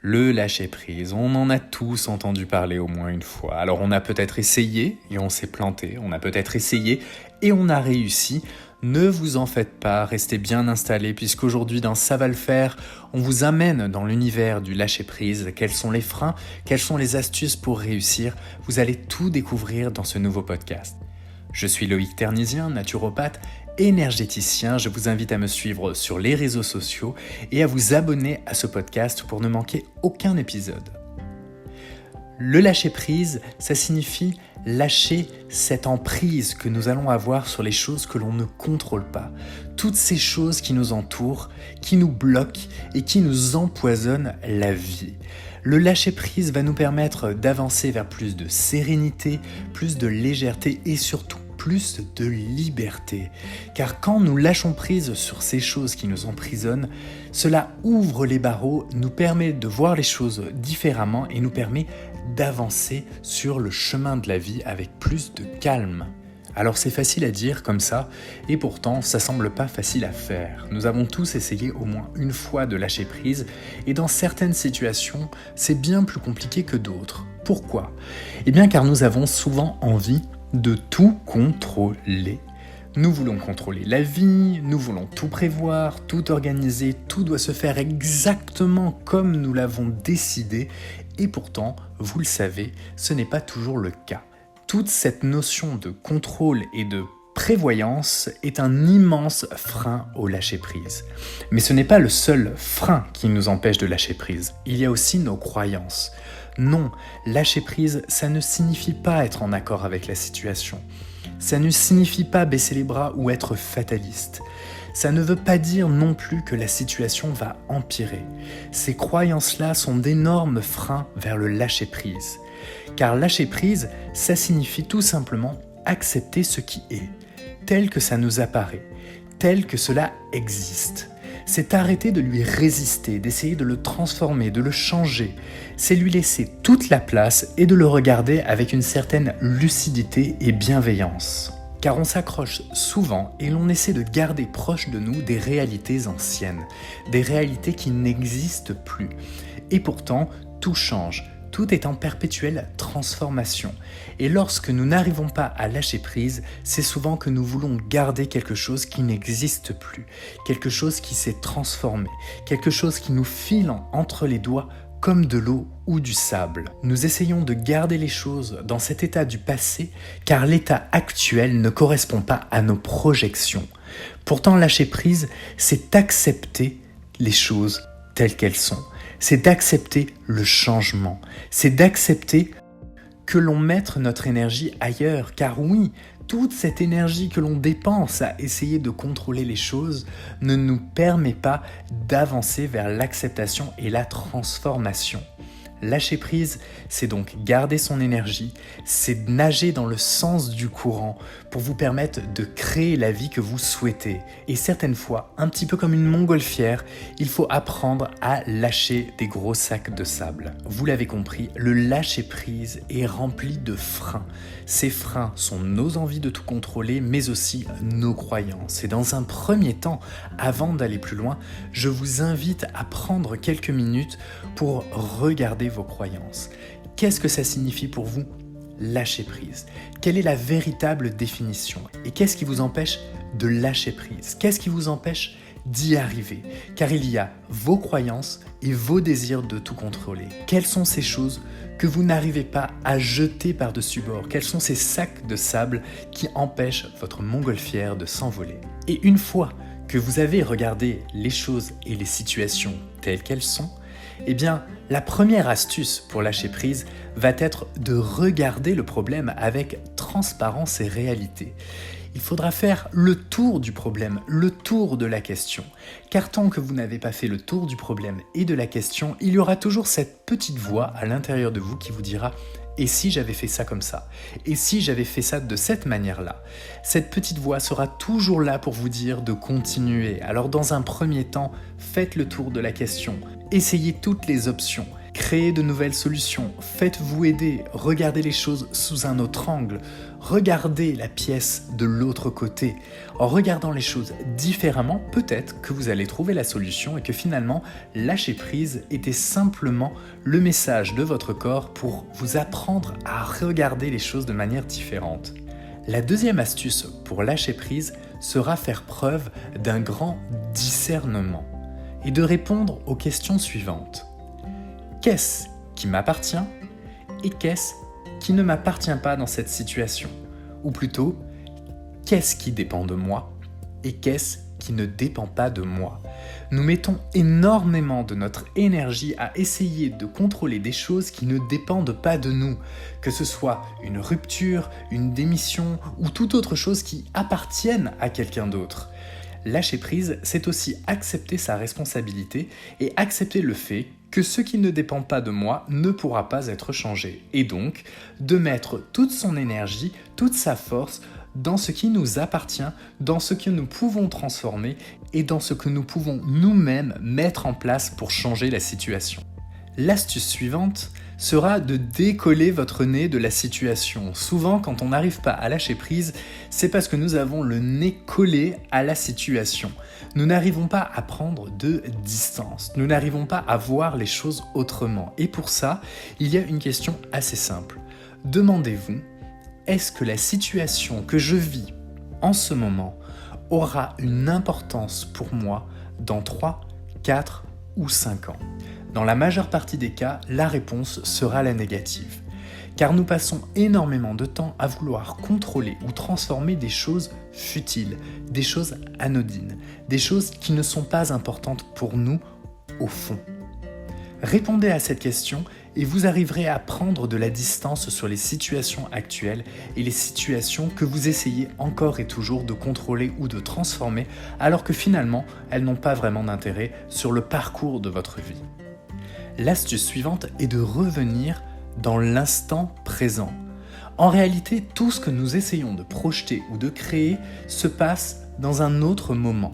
Le lâcher-prise, on en a tous entendu parler au moins une fois. Alors on a peut-être essayé et on s'est planté, on a peut-être essayé et on a réussi. Ne vous en faites pas, restez bien installés puisqu'aujourd'hui dans Ça va le faire, on vous amène dans l'univers du lâcher-prise. Quels sont les freins, quelles sont les astuces pour réussir? Vous allez tout découvrir dans ce nouveau podcast. Je suis Loïc Ternisien, naturopathe, énergéticien. Je vous invite à me suivre sur les réseaux sociaux et à vous abonner à ce podcast pour ne manquer aucun épisode. Le lâcher-prise, ça signifie lâcher cette emprise que nous allons avoir sur les choses que l'on ne contrôle pas. Toutes ces choses qui nous entourent, qui nous bloquent et qui nous empoisonnent la vie. Le lâcher-prise va nous permettre d'avancer vers plus de sérénité, plus de légèreté et surtout plus de liberté. Car quand nous lâchons prise sur ces choses qui nous emprisonnent, cela ouvre les barreaux, nous permet de voir les choses différemment et nous permet d'avancer sur le chemin de la vie avec plus de calme. Alors c'est facile à dire comme ça, et pourtant ça semble pas facile à faire. Nous avons tous essayé au moins une fois de lâcher prise, et dans certaines situations, c'est bien plus compliqué que d'autres. Pourquoi ? Eh bien car nous avons souvent envie de tout contrôler. Nous voulons contrôler la vie, nous voulons tout prévoir, tout organiser, tout doit se faire exactement comme nous l'avons décidé, et pourtant, vous le savez, ce n'est pas toujours le cas. Toute cette notion de contrôle et de prévoyance est un immense frein au lâcher-prise. Mais ce n'est pas le seul frein qui nous empêche de lâcher prise. Il y a aussi nos croyances. Non, lâcher prise, ça ne signifie pas être en accord avec la situation. Ça ne signifie pas baisser les bras ou être fataliste. Ça ne veut pas dire non plus que la situation va empirer. Ces croyances-là sont d'énormes freins vers le lâcher-prise. Car lâcher-prise, ça signifie tout simplement accepter ce qui est, tel que ça nous apparaît, tel que cela existe. C'est arrêter de lui résister, d'essayer de le transformer, de le changer. C'est lui laisser toute la place et de le regarder avec une certaine lucidité et bienveillance. Car on s'accroche souvent et l'on essaie de garder proche de nous des réalités anciennes, des réalités qui n'existent plus. Et pourtant, tout change. Tout est en perpétuelle transformation. Et lorsque nous n'arrivons pas à lâcher prise, c'est souvent que nous voulons garder quelque chose qui n'existe plus, quelque chose qui s'est transformé, quelque chose qui nous file entre les doigts comme de l'eau ou du sable. Nous essayons de garder les choses dans cet état du passé car l'état actuel ne correspond pas à nos projections. Pourtant, lâcher prise, c'est accepter les choses telles qu'elles sont. C'est d'accepter le changement, c'est d'accepter que l'on mette notre énergie ailleurs, car oui, toute cette énergie que l'on dépense à essayer de contrôler les choses ne nous permet pas d'avancer vers l'acceptation et la transformation. Lâcher prise, c'est donc garder son énergie, c'est nager dans le sens du courant pour vous permettre de créer la vie que vous souhaitez. Et certaines fois, un petit peu comme une montgolfière, il faut apprendre à lâcher des gros sacs de sable. Vous l'avez compris, le lâcher prise est rempli de freins. Ces freins sont nos envies de tout contrôler, mais aussi nos croyances. Et dans un premier temps, avant d'aller plus loin, je vous invite à prendre quelques minutes pour regarder vos croyances. Qu'est-ce que ça signifie pour vous, lâcher prise? Quelle est la véritable définition? Et qu'est-ce qui vous empêche de lâcher prise? Qu'est-ce qui vous empêche d'y arriver? Car il y a vos croyances et vos désirs de tout contrôler. Quelles sont ces choses que vous n'arrivez pas à jeter par-dessus bord? Quels sont ces sacs de sable qui empêchent votre montgolfière de s'envoler? Et une fois que vous avez regardé les choses et les situations telles qu'elles sont, eh bien, la première astuce pour lâcher prise va être de regarder le problème avec transparence et réalité. Il faudra faire le tour du problème, le tour de la question. Car tant que vous n'avez pas fait le tour du problème et de la question, il y aura toujours cette petite voix à l'intérieur de vous qui vous dira « Et si j'avais fait ça comme ça ? Et si j'avais fait ça de cette manière-là ?» Cette petite voix sera toujours là pour vous dire de continuer. Alors dans un premier temps, faites le tour de la question. Essayez toutes les options. Créez de nouvelles solutions, faites-vous aider, regardez les choses sous un autre angle, regardez la pièce de l'autre côté. En regardant les choses différemment, peut-être que vous allez trouver la solution et que finalement, lâcher prise était simplement le message de votre corps pour vous apprendre à regarder les choses de manière différente. La deuxième astuce pour lâcher prise sera faire preuve d'un grand discernement et de répondre aux questions suivantes. Qu'est-ce qui m'appartient et qu'est-ce qui ne m'appartient pas dans cette situation? Ou plutôt, qu'est-ce qui dépend de moi et qu'est-ce qui ne dépend pas de moi? Nous mettons énormément de notre énergie à essayer de contrôler des choses qui ne dépendent pas de nous, que ce soit une rupture, une démission ou toute autre chose qui appartienne à quelqu'un d'autre. Lâcher prise, c'est aussi accepter sa responsabilité et accepter le fait que ce qui ne dépend pas de moi ne pourra pas être changé. Et donc, de mettre toute son énergie, toute sa force dans ce qui nous appartient, dans ce que nous pouvons transformer et dans ce que nous pouvons nous-mêmes mettre en place pour changer la situation. L'astuce suivante sera de décoller votre nez de la situation. Souvent, quand on n'arrive pas à lâcher prise, c'est parce que nous avons le nez collé à la situation. Nous n'arrivons pas à prendre de distance. Nous n'arrivons pas à voir les choses autrement. Et pour ça, il y a une question assez simple. Demandez-vous, est-ce que la situation que je vis en ce moment aura une importance pour moi dans 3, 4 ou 5 ans? Dans la majeure partie des cas, la réponse sera la négative. Car nous passons énormément de temps à vouloir contrôler ou transformer des choses futiles, des choses anodines, des choses qui ne sont pas importantes pour nous au fond. Répondez à cette question et vous arriverez à prendre de la distance sur les situations actuelles et les situations que vous essayez encore et toujours de contrôler ou de transformer alors que finalement, elles n'ont pas vraiment d'intérêt sur le parcours de votre vie. L'astuce suivante est de revenir dans l'instant présent. En réalité, tout ce que nous essayons de projeter ou de créer se passe dans un autre moment,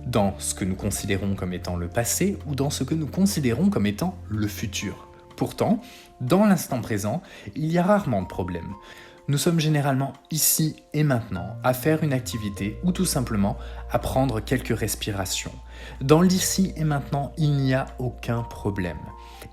dans ce que nous considérons comme étant le passé ou dans ce que nous considérons comme étant le futur. Pourtant, dans l'instant présent, il y a rarement de problème. Nous sommes généralement ici et maintenant à faire une activité ou tout simplement à prendre quelques respirations. Dans l'ici et maintenant, il n'y a aucun problème.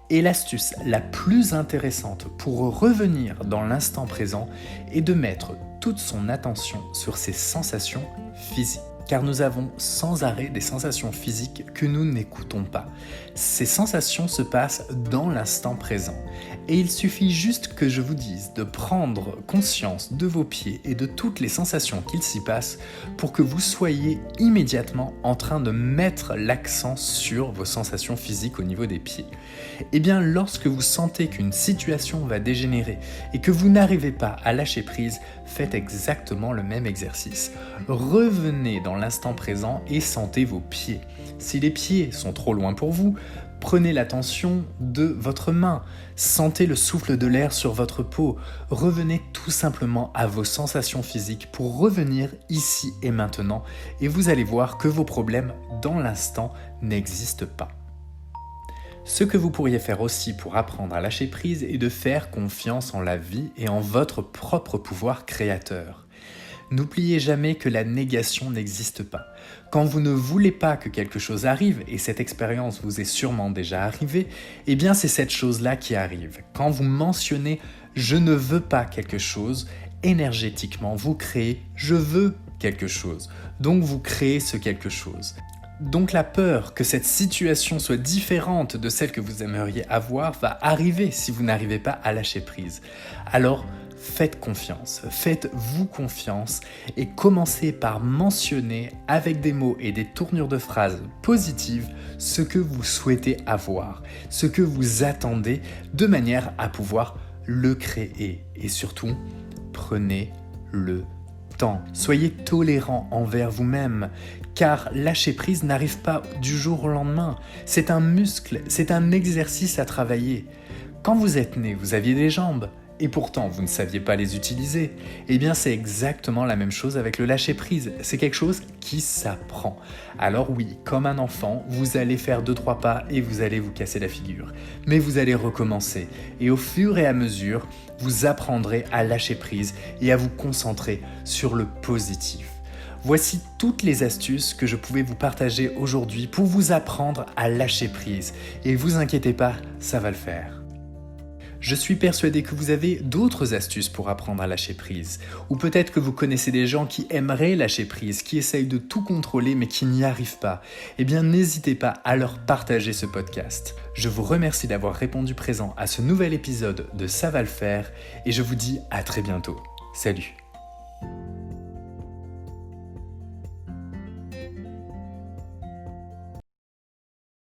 Et l'astuce la plus intéressante pour revenir dans l'instant présent est de mettre toute son attention sur ses sensations physiques. Car nous avons sans arrêt des sensations physiques que nous n'écoutons pas. Ces sensations se passent dans l'instant présent. Et il suffit juste que je vous dise de prendre conscience de vos pieds et de toutes les sensations qu'il s'y passe pour que vous soyez immédiatement en train de mettre l'accent sur vos sensations physiques au niveau des pieds. Et bien, lorsque vous sentez qu'une situation va dégénérer et que vous n'arrivez pas à lâcher prise, faites exactement le même exercice. Revenez dans l'instant présent et sentez vos pieds. Si les pieds sont trop loin pour vous, prenez l'attention de votre main, sentez le souffle de l'air sur votre peau, revenez tout simplement à vos sensations physiques pour revenir ici et maintenant et vous allez voir que vos problèmes dans l'instant n'existent pas. Ce que vous pourriez faire aussi pour apprendre à lâcher prise est de faire confiance en la vie et en votre propre pouvoir créateur. N'oubliez jamais que la négation n'existe pas. Quand vous ne voulez pas que quelque chose arrive, et cette expérience vous est sûrement déjà arrivée, eh bien c'est cette chose-là qui arrive. Quand vous mentionnez « je ne veux pas quelque chose », énergétiquement vous créez « je veux quelque chose ». Donc vous créez ce quelque chose. Donc la peur que cette situation soit différente de celle que vous aimeriez avoir va arriver si vous n'arrivez pas à lâcher prise. Alors faites confiance, faites-vous confiance et commencez par mentionner avec des mots et des tournures de phrases positives ce que vous souhaitez avoir, ce que vous attendez de manière à pouvoir le créer. Et surtout, prenez le temps. Soyez tolérant envers vous-même, car lâcher prise n'arrive pas du jour au lendemain. C'est un muscle, c'est un exercice à travailler. Quand vous êtes né, vous aviez des jambes. et pourtant vous ne saviez pas les utiliser. Eh bien c'est exactement la même chose avec le lâcher-prise, c'est quelque chose qui s'apprend. Alors oui, comme un enfant, vous allez faire 2-3 pas et vous allez vous casser la figure. Mais vous allez recommencer et au fur et à mesure, vous apprendrez à lâcher prise et à vous concentrer sur le positif. Voici toutes les astuces que je pouvais vous partager aujourd'hui pour vous apprendre à lâcher prise. Et vous inquiétez pas, ça va le faire. Je suis persuadé que vous avez d'autres astuces pour apprendre à lâcher prise. Ou peut-être que vous connaissez des gens qui aimeraient lâcher prise, qui essayent de tout contrôler mais qui n'y arrivent pas. Eh bien, n'hésitez pas à leur partager ce podcast. Je vous remercie d'avoir répondu présent à ce nouvel épisode de Ça va le faire et je vous dis à très bientôt. Salut!